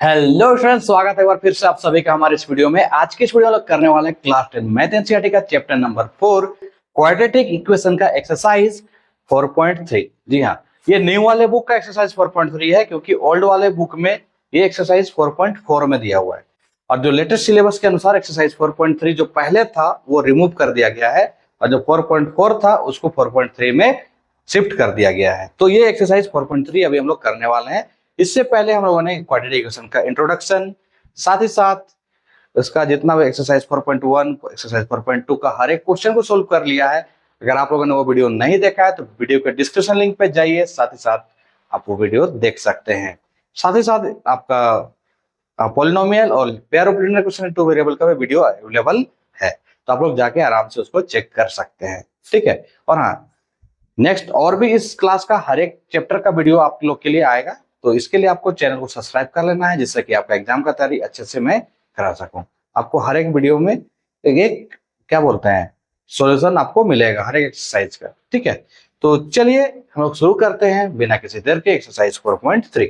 Hello friends, स्वागत है एक बार फिर से आप सभी का हमारे इस वीडियो में। आज के इस वीडियो में लोग करने वाले हैं क्लास 10 मैथ एनसीईआरटी का चैप्टर नंबर 4 क्वाड्रेटिक इक्वेशन का एक्सरसाइज 4.3। जी हाँ, ये न्यू वाले बुक का एक्सरसाइज 4.3 है क्योंकि ओल्ड वाले बुक में ये एक्सरसाइज 4.4 में दिया हुआ है और जो लेटेस्ट सिलेबस के अनुसार एक्सरसाइज 4.3 जो पहले था वो रिमूव कर दिया गया है और जो 4.4 था उसको 4.3 में शिफ्ट कर दिया गया है। तो ये एक्सरसाइज 4.3 अभी हम लोग करने वाले हैं। इससे पहले हम लोगों ने क्वाड्रेटिक इक्वेशन का इंट्रोडक्शन, साथ ही साथ इसका जितना भी एक्सरसाइज 4.1 एक्सरसाइज 4.2 का हर एक क्वेश्चन को सोल्व कर लिया है। अगर आप लोगों ने वो वीडियो नहीं देखा है तो वीडियो के डिस्क्रिप्शन लिंक पे जाइए, साथ ही साथ आप वो वीडियो देख सकते हैं। साथ ही साथ आपका पॉलिनोमियल और pair of linear question two variable का भी वीडियो अवेलेबल है, तो आप लोग जाके आराम से उसको चेक कर सकते हैं। ठीक है, और हाँ, नेक्स्ट और भी इस क्लास का हर एक चैप्टर का वीडियो आप लोग के लिए आएगा, तो इसके लिए आपको चैनल को सब्सक्राइब कर लेना है जिससे कि आपका एग्जाम का तैयारी अच्छे से मैं करा सकूं। आपको हर एक वीडियो में एक क्या बोलते हैं सॉल्यूशन आपको मिलेगा हर एक एक्सरसाइज का। ठीक है, तो चलिए हम लोग शुरू करते हैं बिना किसी देर के एक्सरसाइज 4.3।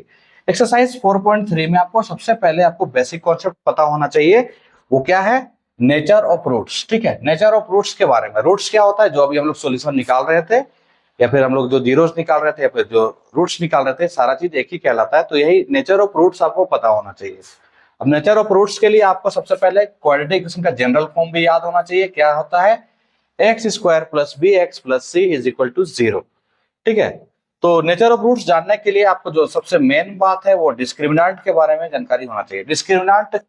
एक्सरसाइज 4.3 में आपको सबसे पहले आपको बेसिक कॉन्सेप्ट पता होना चाहिए। वो क्या है? Nature of roots. ठीक है, नेचर ऑफ रूट्स के बारे में। रूट्स क्या होता है, जो अभी हम लोग सोल्यूशन निकाल रहे थे या फिर हम लोग जो जीरोस निकाल रहे थे या फिर जो रूट्स निकाल रहे थे, सारा चीज एक ही कहलाता है। तो यही नेचर ऑफ रूट्स आपको पता होना चाहिए। अब नेचर ऑफ रूट्स के लिए आपको सबसे पहले क्वाड्रेटिक इक्वेशन का जनरल फॉर्म भी याद होना चाहिए। क्या होता है? X square plus b x plus c is equal to 0। ठीक है, तो नेचर ऑफ रूट्स जानने के लिए आपको जो सबसे मेन बात है वो डिस्क्रिमिनेंट के बारे में जानकारी होना चाहिए। डिस्क्रिमिनेंट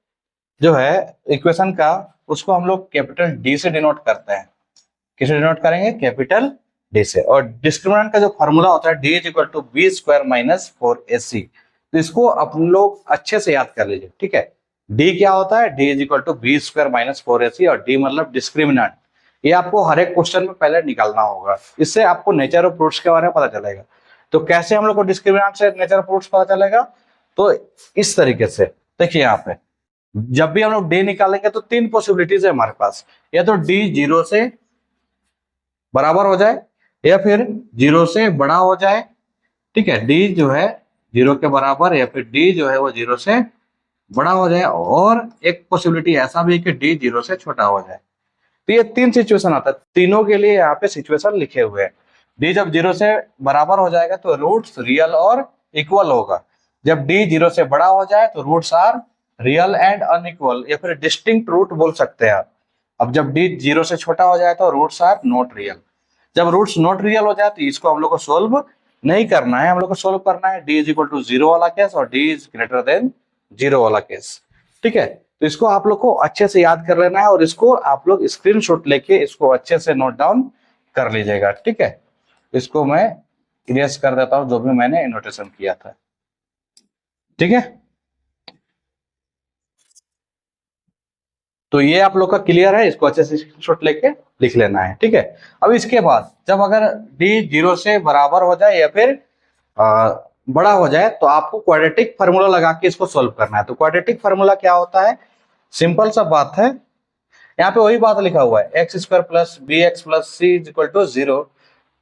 जो है इक्वेशन का, उसको हम लोग कैपिटल डी से डिनोट करते हैं। किसे डिनोट करेंगे? कैपिटल डी से। और डिस्क्रिमिनेंट का जो फॉर्मूला होता है d is equal to b square minus 4ac। तो इसको अपन लोग अच्छे से याद कर लीजिए। ठीक है, डी क्या होता है? D is equal to b square minus 4ac और डी मतलब डिस्क्रिमिनेंट। ये आपको हर एक क्वेश्चन में पहले निकालना होगा, इससे आपको नेचर ऑफ रूट्स के बारे में पता चलेगा। तो कैसे हम लोग को डिस्क्रिमिनेंट से नेचर ऑफ रूट्स पता चलेगा? तो इस तरीके से देखिए, यहाँ पे जब भी हम लोग डी निकालेंगे तो तीन पॉसिबिलिटीज है हमारे पास। या तो डी 0 से बराबर हो जाए या फिर 0 से बड़ा हो जाए। ठीक है, डी जो है 0 के बराबर या फिर डी जो है वो 0 से बड़ा हो जाए, और एक पॉसिबिलिटी ऐसा भी है कि डी 0 से छोटा हो जाए। तो ये तीन सिचुएशन आता है, तीनों के लिए यहाँ पे सिचुएशन लिखे हुए हैं। डी जब 0 से बराबर हो जाएगा तो रूट्स रियल और इक्वल होगा। जब डी 0 से बड़ा हो जाए तो roots are real and unequal या फिर डिस्टिंक्ट रूट बोल सकते हैं आप। अब जब डी 0 से छोटा हो जाए तो रूट्स आर नॉट रियल। जब रूट्स नॉट रियल हो जाए तो इसको हम लोग को सोल्व नहीं करना है, हम लोग को सोल्व करना है डी इज इक्वल टू 0 वाला केस और डी इज ग्रेटर देन 0 वाला केस। ठीक है, तो इसको आप लोग को अच्छे से याद कर लेना है और इसको आप लोग स्क्रीनशॉट लेके इसको अच्छे से नोट डाउन कर लीजिएगा। ठीक है, इसको मैं इरेज कर देता हूं जो भी मैंने नोटेशन किया था। ठीक है, तो ये आप लोग का क्लियर है, इसको अच्छे से स्क्रीनशॉट लेके लिख लेना है। ठीक है, अब इसके बाद जब अगर डी 0 से बराबर हो जाए या फिर बड़ा हो जाए तो आपको क्वाड्रेटिक फार्मूला लगा के इसको सोल्व करना है। तो क्वाड्रेटिक फार्मूला क्या होता है? सिंपल सा बात है, यहाँ पे वही बात लिखा हुआ है, x square plus b x plus c is equal to 0।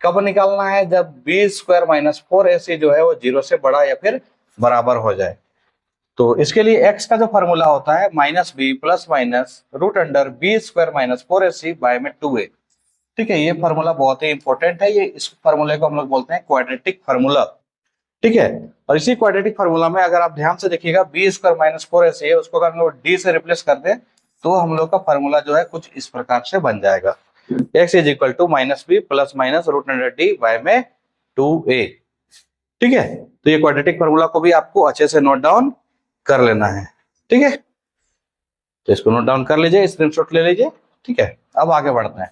कब निकालना है? जब बी स्क्वायर माइनस 4ac जो है वो 0 से बड़ा या फिर बराबर हो जाए। तो इसके लिए x का जो फॉर्मूला होता है minus B plus minus root under b square minus 4ac by में 2a। ठीक है, ये फॉर्मूला बहुत ही इंपॉर्टेंट है। ये इस फॉर्मूले को हम लोग बोलते हैं क्वाड्रेटिक फार्मूला। ठीक है, और इसी क्वाड्रेटिक फार्मूला में अगर आप ध्यान से देखिएगा बी स्क्वायर माइनस 4ac है, उसको अगर हम लोग डी से रिप्लेस कर दें तो हम लोग का फार्मूला जो है कुछ इस प्रकार से बन जाएगा, x is equal to minus B plus minus root under D by में 2a। ठीक है, तो ये क्वाड्रेटिक फार्मूला को भी आपको अच्छे से नोट डाउन कर लेना है। ठीक है, तो इसको नोट डाउन कर लीजिए, स्क्रीनशॉट ले लीजिए। ठीक है, अब आगे बढ़ते हैं।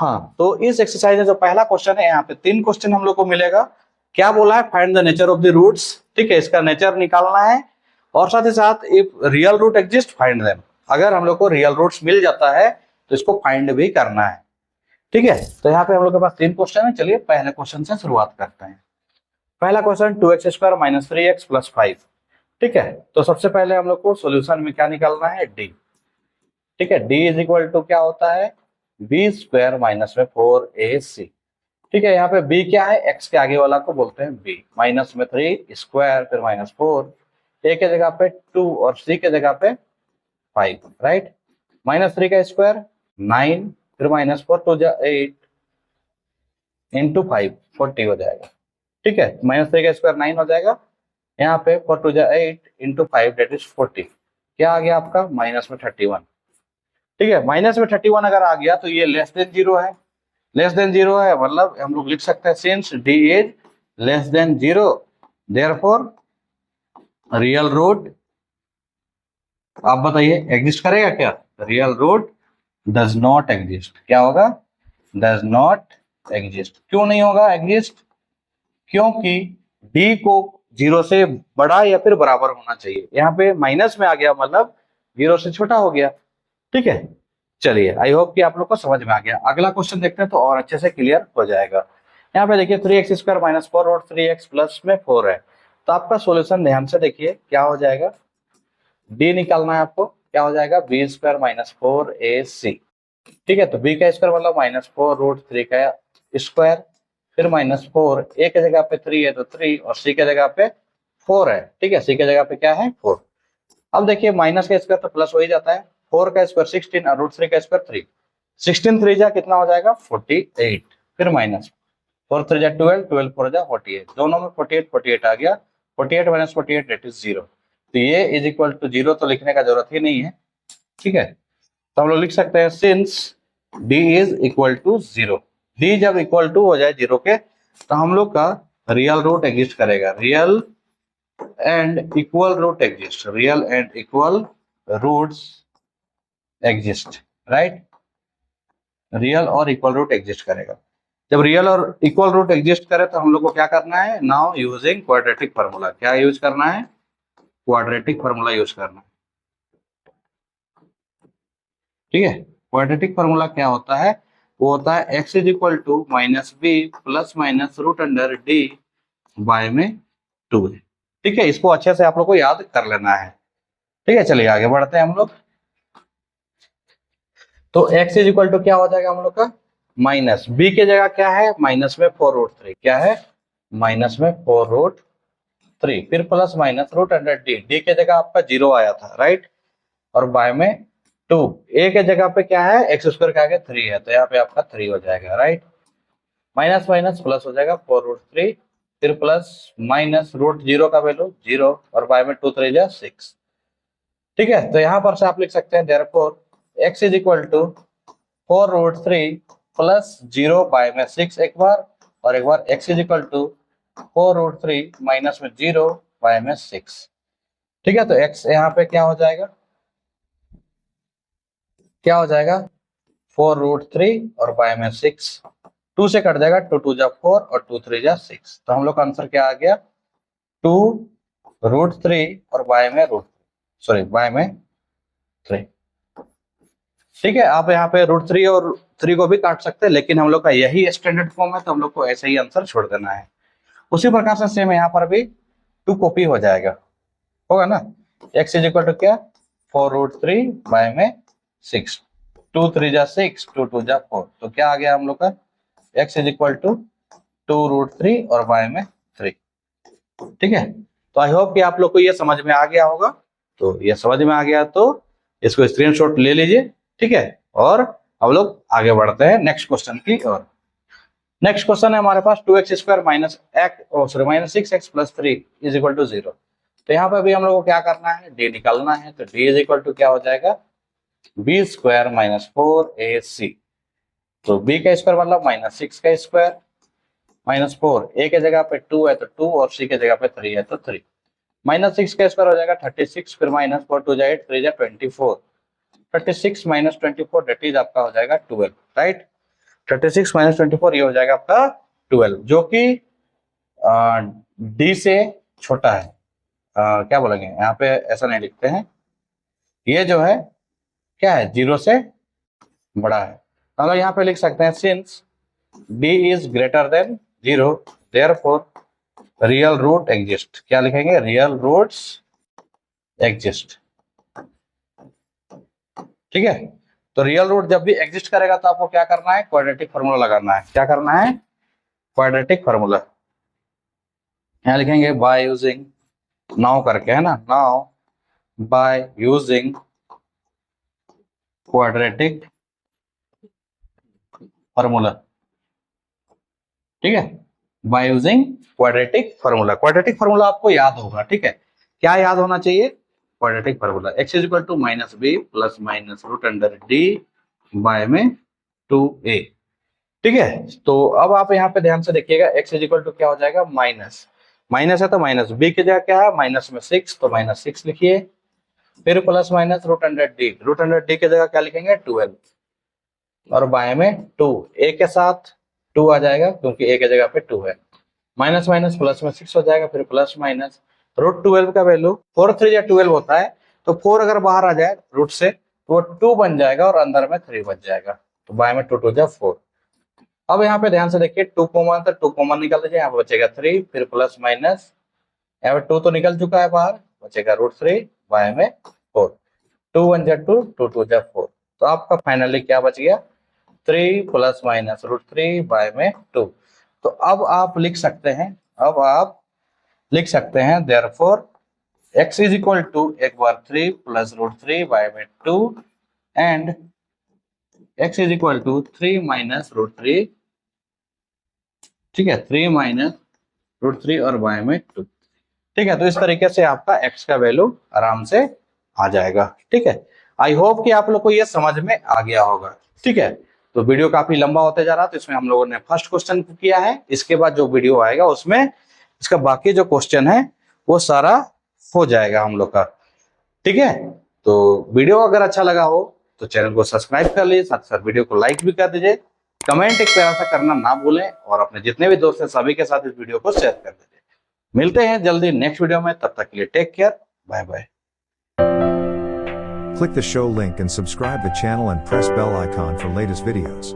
हाँ, तो इस एक्सरसाइज में जो पहला क्वेश्चन है, यहाँ पे 3 क्वेश्चन हम लोग को मिलेगा। क्या बोला है? Find the nature of the roots. ठीक है, इसका नेचर निकालना है और साथ ही साथ if real root exist find them. अगर हम लोग को रियल रूट्स मिल जाता है तो इसको फाइंड भी करना है। ठीक है, तो यहाँ पे हम लोग के पास 3 क्वेश्चन है। चलिए पहले क्वेश्चन से शुरुआत करते हैं। पहला question 2x square minus 3x plus 5। ठीक है, तो सबसे पहले हम लोग को सॉल्यूशन में क्या निकालना है? डी। ठीक है, डी इज इक्वल टू क्या होता है? बी स्क्वायर माइनस में 4ac। ठीक है, यहाँ पे b क्या है? x के आगे वाला को बोलते हैं b। माइनस में 3 स्क्वायर फिर माइनस 4 ए के जगह पे 2 और सी के जगह पे 5, राइट। -3 का स्क्वायर 9, फिर -4 2 जा 8 इंटू 5 40 हो जाएगा, ठीक है। -3 का स्क्वायर 9 हो जाएगा, यहाँ पे 4 2 जा 8 इंटू 5 दैट इज 40। क्या आ गया आपका? माइनस में 31, ठीक है। माइनस में 31 अगर आ गया तो ये लेस देन 0 है, लेस देन 0 है मतलब हम लोग लिख सकते हैं since d is less than 0 therefore real root, आप बताइए एग्जिस्ट करेगा क्या? Real root does not exist. क्या होगा? Does not exist. क्यों नहीं होगा एग्जिस्ट? क्योंकि डी को 0 से बड़ा या फिर बराबर होना चाहिए, यहाँ पे माइनस में आ गया मतलब 0 से छोटा हो गया, ठीक है। चलिए, आई होप कि आप लोग को समझ में आ गया। अगला क्वेश्चन देखते हैं तो और अच्छे से क्लियर हो जाएगा। यहाँ पे देखिए 3x स्क्वायर माइनस 4 और 3x प्लस में 4 है, तो आपका सॉल्यूशन ध्यान से देखिए क्या हो जाएगा। डी निकालना है आपको, क्या हो जाएगा? बी स्क्वायर माइनस 4ac, ठीक है। तो बी का स्क्वायर मतलब -4√3 का स्क्वायर, फिर -4, ए के जगह पे 3 है तो 3 और सी के जगह पे 4 है, ठीक है। सी के जगह पे क्या है? 4। अब देखिए माइनस का स्क्वायर तो प्लस हो ही जाता है, 4 का स्क्वायर 16 और √3 का स्क्वायर 3, 16 3 जा कितना हो जाएगा? 48, फिर माइनस 4 3 जा 12, 12 4 जा 48, दोनों में 48 48 आ गया, 48 - 48 दैट इज 0। तो ये इज इक्वल टू 0 तो लिखने का जरूरत ही नहीं है, ठीक है। तो हम लोग लिख सकते हैं since d is equal to 0, d जब इक्वल टू हो जाए 0 के तो हम लोग का रियल रूट एग्जिस्ट करेगा। Real and equal root exist, real and equal roots exist, right. Real और इक्वल रूट एग्जिस्ट करेगा। जब रियल और इक्वल रूट एग्जिस्ट करे तो हम लोग को क्या करना है? Now using quadratic formula. क्या यूज करना है? क्वाड्रेटिक फार्मूला यूज करना है, ठीक है। क्वाड्रेटिक फार्मूला क्या होता है? वो होता है x is equal to -b plus minus root under D by में 2 है, ठीक है। इसको अच्छे से आप लोग को याद कर लेना है, ठीक है। चलिए आगे बढ़ते हैं हम लोग। तो x इज इक्वल टू क्या हो जाएगा हम लोग का? माइनस b की जगह क्या है? माइनस में 4√3, क्या है? माइनस में 4√3, फिर plus minus root under d, d की जगह आपका 0 आया था, राइट, और बाय में 2, ए के जगह पे क्या है? एक्स स्क्वायर के आगे 3 है, तो यहाँ पे आपका 3 हो जाएगा, राइट। माइनस माइनस प्लस हो जाएगा 4√3, फिर प्लस माइनस √0 का वैल्यू 0 और बाय में 2 3 जा 6, ठीक है। तो यहाँ पर से आप लिख सकते हैं therefore x is equal to 4√3 plus 0 by में 6 एक बार, और एक बार x is equal to 4√3 minus में 0 बाय में 6, ठीक है। तो x यहाँ पे क्या हो जाएगा? क्या हो जाएगा? 4√3 और बाय में 6, 2 से कट जाएगा, 2 2 जा 4 और 2 3 जा 6, तो हम लोग का आंसर क्या आ गया? 2√3 और बाय में बाय में 3, ठीक है। आप यहाँ पे √3 और 3 को भी काट सकते हैं, लेकिन हम लोग का यही स्टैंडर्ड फॉर्म है तो हम लोग को ऐसे ही आंसर छोड़ देना है। उसी प्रकार से सेम यहाँ पर भी 2 कॉपी हो जाएगा, होगा ना। x इज इक्वल टू क्या? 4√3 बाय में 6, 2 3 जा 6, 2 2 जा 4, तो क्या आ गया हम लोग का? x इज इक्वल टू 2√3 और बाय में 3, ठीक है। तो आई होप कि आप लोग को ये समझ में आ गया होगा। तो ये समझ में आ गया तो इसको स्क्रीनशॉट ले लीजिए, ठीक है। और हम लोग आगे बढ़ते हैं नेक्स्ट क्वेश्चन की ओर। नेक्स्ट क्वेश्चन है हमारे पास 2x square minus 6x plus 3 is equal to 0। तो यहाँ पे भी हम लोग को क्या करना है? d निकालना है, तो d इज इक्वल टू क्या हो जाएगा? b स्क्वायर माइनस 4ac, तो b का स्क्वायर मतलब -6 का स्क्वायर माइनस 4, a के जगह पे 2 है तो 2 और c के जगह पे 3 है तो 3, -6 का स्क्वायर हो जाएगा 36, फिर -4 2 जा 8 3 जा 24, 36 - 24 दैट इज आपका हो जाएगा 12, राइट। 36 - 24 ये हो जाएगा आपका 12, जो कि d से छोटा है। क्या बोलेंगे यहाँ पे? ऐसा नहीं लिखते हैं, ये जो है क्या है? 0 से बड़ा है। हम लोग यहाँ पे लिख सकते हैं since d is greater than 0 therefore real root exist. क्या लिखेंगे? रियल रूट्स एग्जिस्ट, ठीक है। तो रियल रूट जब भी एग्जिस्ट करेगा तो आपको क्या करना है? क्वाड्रेटिक फार्मूला लगाना है। क्या करना है? Quadratic formula. यहाँ लिखेंगे बाय यूजिंग नाउ करके, है ना, now by using quadratic formula, ठीक है, by using quadratic formula. Quadratic formula आपको याद होगा, ठीक है, क्या याद होना चाहिए, quadratic formula x is equal to minus B plus minus root under D by में 2a, ठीक है। तो अब आप यहाँ पे ध्यान से देखिएगा, x इज इक्वल टू क्या हो जाएगा, माइनस, माइनस है तो माइनस, b की जगह क्या है, माइनस में 6, तो माइनस 6 लिखिए, फिर plus minus root under D, root under D की जगह क्या लिखेंगे, 12, और बाय में 2, a के साथ 2 आ जाएगा क्योंकि a की जगह पे 2 है, माइनस माइनस प्लस में 6 हो जाएगा, फिर प्लस माइनस रूट 12 का वैल्यू 4 3 या 12 होता है, तो 4 अगर बाहर आ जाए रूट से तो वो 2 बन जाएगा और अंदर में 3 बच जाएगा, तो बाय में 2 2 जा 4। अब यहाँ पे ध्यान से देखिए 2 कॉमन था, 2 कॉमन निकाल दीजिए, यहाँ पे बचेगा 3, फिर प्लस माइनस, यहाँ पे 2 तो निकल चुका है बाहर, बचेगा रूट 3 बाय में 4, 2 1 जा 2, 2 2 जा 4, तो आपका फाइनली क्या बच गया, 3 प्लस माइनस रूट 3 बाय में 2। तो अब आप लिख सकते हैं, अब आप लिख सकते हैं therefore x is equal to एक बार 3 प्लस रूट 3 बाय में 2 and x is equal to 3 minus root 3, ठीक है, 3 माइनस रूट 3 और बाय में 2, ठीक है। तो इस तरीके से आपका x का वैल्यू आराम से आ जाएगा, ठीक है। आई होप कि आप लोग को ये समझ में आ गया होगा, ठीक है। तो वीडियो काफी लंबा होते जा रहा, तो इसमें हम लोगों ने फर्स्ट क्वेश्चन किया है, इसके बाद जो वीडियो आएगा उसमें इसका बाकी जो क्वेश्चन है वो सारा हो जाएगा हम लोग का, ठीक है। तो वीडियो अगर अच्छा लगा हो तो चैनल को सब्सक्राइब कर लीजिए, साथ साथ वीडियो को लाइक भी कर दीजिए, कमेंट एक प्यारा सा करना ना भूलें, और अपने जितने भी दोस्त हैं सभी के साथ इस वीडियो को शेयर कर दीजिए। मिलते हैं जल्दी नेक्स्ट वीडियो में, तब तक के लिए take care, bye bye. Click the show link and subscribe the channel and press bell icon for latest videos.